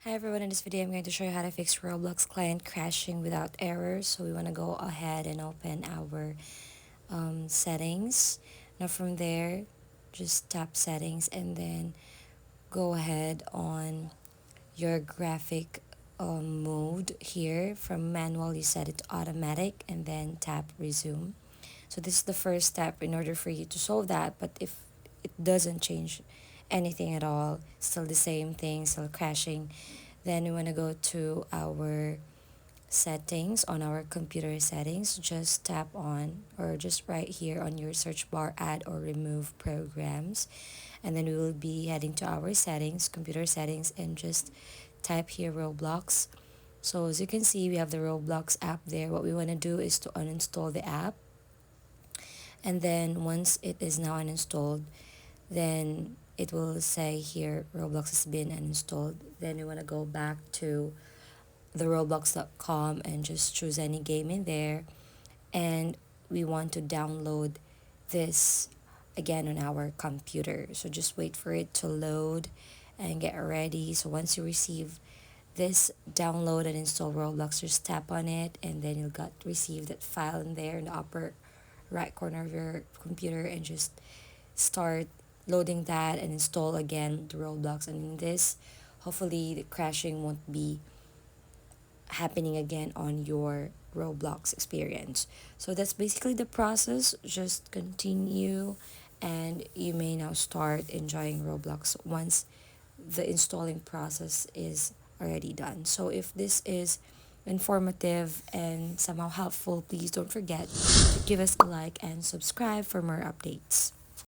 Hi everyone, in this video I'm going to show you how to fix Roblox client crashing without errors. So we want to go ahead and open our settings. Now from there, just tap settings and then go ahead on your graphic mode here. From manual you set it to automatic and then tap resume. So this is the first step in order for you to solve that, but if it doesn't change anything at all, still the same thing, still crashing, then we want to go to our settings on our computer settings. Just tap on or just right here on your search bar, add or remove programs, and then we will be heading to our settings, computer settings, and just type here Roblox. So as you can see, we have the Roblox app there. What we want to do is to uninstall the app, and then once it is now uninstalled, then it will say here Roblox has been uninstalled. Then we want to go back to the roblox.com and just choose any game in there, and we want to download this again on our computer. So just wait for it to load and get ready. So once you receive this download and install Roblox, just tap on it and then you'll got receive that file in there in the upper right corner of your computer, and just start loading that and install again the Roblox. And in this, hopefully the crashing won't be happening again on your Roblox experience. So that's basically the process. Just continue and you may now start enjoying Roblox once the installing process is already done. So if this is informative and somehow helpful, please don't forget to give us a like and subscribe for more updates.